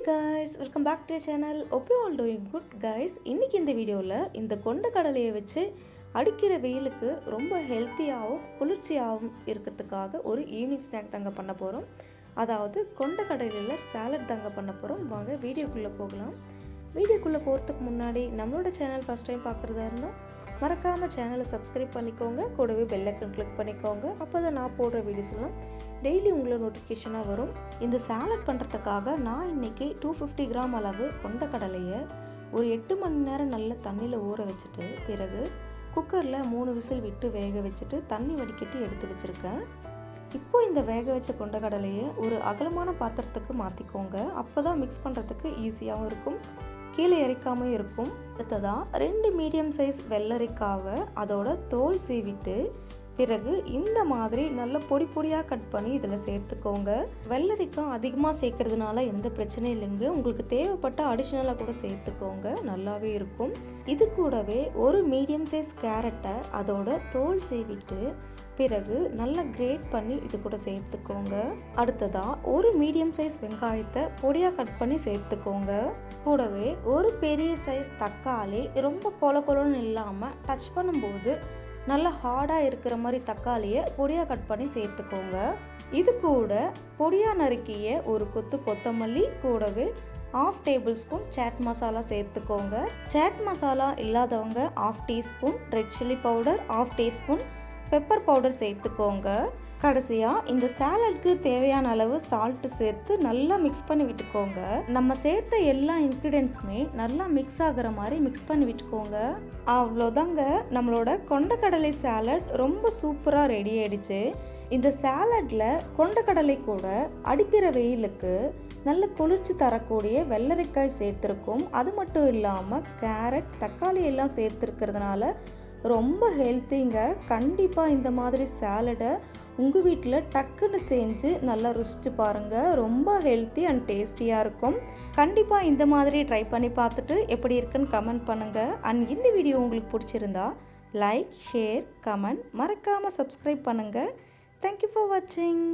guys, welcome back to our channel. Hope you all doing good guys. இன்னைக்கு இந்த வீடியோல இந்த கொண்ட கடலையை வச்சு அடிக்கிற வெயிலுக்கு ரொம்ப ஹெல்த்தியாவும் குளிர்ச்சியாவும் இருக்கிறதுக்காக ஒரு ஈவினிங் ஸ்நாக் தாங்க பண்ண போறோம். அதாவது கொண்ட கடலையில சாலட் தாங்க பண்ண போறோம். வாங்க வீடியோக்குள்ள போகலாம். வீடியோக்குள்ள போறதுக்கு முன்னாடி நம்மளோட சேனல் ஃபர்ஸ்ட் டைம் பார்க்கறதா இருந்தா மறக்காம சேனலை சப்ஸ்கிரைப் பண்ணிக்கோங்க. கூடவே பெல் ஐகான் கிளிக் பண்ணிக்கோங்க. அப்பதான் நான் போடுற வீடியோஸ் எல்லாம் டெய்லி உங்களுக்கு நோட்டிஃபிகேஷனாக வரும். இந்த சாலட் பண்ணுறதுக்காக நான் இன்றைக்கி 250 கிராம் அளவு கொண்ட கடலையை ஒரு 8 மணி நேரம் நல்ல தண்ணியில் ஊற வச்சுட்டு பிறகு குக்கரில் 3 விசில் விட்டு வேக வச்சுட்டு தண்ணி வடிகட்டி எடுத்து வச்சுருக்கேன். இப்போ இந்த வேக வச்ச கொண்ட கடலையை ஒரு அகலமான பாத்திரத்துக்கு மாற்றிக்கோங்க. அப்போ தான் மிக்ஸ் பண்ணுறதுக்கு ஈஸியாகவும் இருக்கும், கீழே இறக்காமல் இருக்கும். அடுத்ததாக 2 மீடியம் சைஸ் வெள்ளரிக்காவை அதோட தோல் சீவிட்டு பிறகு இந்த மாதிரி நல்ல பொடி பொடியாக கட் பண்ணி இதில் சேர்த்துக்கோங்க. வெள்ளரிக்காய் அதிகமாக சேர்க்கறதுனால எந்த பிரச்சனையும் இல்லைங்க. உங்களுக்கு தேவைப்பட்ட அடிஷ்னலாக கூட சேர்த்துக்கோங்க, நல்லாவே இருக்கும். இது கூடவே ஒரு மீடியம் சைஸ் கேரட்டை அதோட தோல் சீவிட்டு பிறகு நல்லா கிரேட் பண்ணி இது கூட சேர்த்துக்கோங்க. அடுத்ததாக ஒரு மீடியம் சைஸ் வெங்காயத்தை பொடியாக கட் பண்ணி சேர்த்துக்கோங்க. கூடவே ஒரு பெரிய சைஸ் தக்காளி ரொம்ப கொலன்னு இல்லாமல் டச் பண்ணும்போது நல்லா ஹார்டாக இருக்கிற மாதிரி தக்காளியை பொடியாக கட் பண்ணி சேர்த்துக்கோங்க. இது கூட பொடியாக நறுக்கிய ஒரு கொத்து கொத்தமல்லி கூடவே 1/2 டேபிள் ஸ்பூன் சாட் மசாலா சேர்த்துக்கோங்க. சாட் மசாலா இல்லாதவங்க 1/2 teaspoon red chilli powder, 1/2 teaspoon pepper powder சேர்த்துக்கோங்க. கடைசியாக இந்த சாலட்க்கு தேவையான அளவு சால்ட்டு சேர்த்து நல்லா மிக்ஸ் பண்ணி விட்டுக்கோங்க. நம்ம சேர்த்த எல்லா இன்க்ரீடியன்ஸுமே நல்லா மிக்ஸ் ஆகிற மாதிரி மிக்ஸ் பண்ணி விட்டுக்கோங்க. அவ்வளோதாங்க, நம்மளோட கொண்டக்கடலை சாலட் ரொம்ப சூப்பராக ரெடி ஆயிடுச்சு. இந்த சாலட்டில் கொண்டக்கடலை கூட அடிக்கிற வெயிலுக்கு நல்ல குளிர்ச்சி தரக்கூடிய வெள்ளரிக்காய் சேர்த்துருக்கோம். அது மட்டும் இல்லாமல் கேரட், தக்காளி எல்லாம் சேர்த்துருக்கிறதுனால ரொம்ப ஹெல்த்திங்க. கண்டிப்பாக இந்த மாதிரி சாலடை உங்கள் வீட்டில் டக்குன்னு செஞ்சு நல்லா ருசிச்சு பாருங்கள். ரொம்ப ஹெல்த்தி அண்ட் டேஸ்டியாக இருக்கும். கண்டிப்பாக இந்த மாதிரி ட்ரை பண்ணி பார்த்துட்டு எப்படி இருக்குன்னு கமெண்ட் பண்ணுங்கள். அண்ட் இந்த வீடியோ உங்களுக்கு பிடிச்சிருந்தா லைக், ஷேர், கமெண்ட் மறக்காமல் சப்ஸ்கிரைப் பண்ணுங்கள். தேங்க்யூ ஃபார் வாட்சிங்.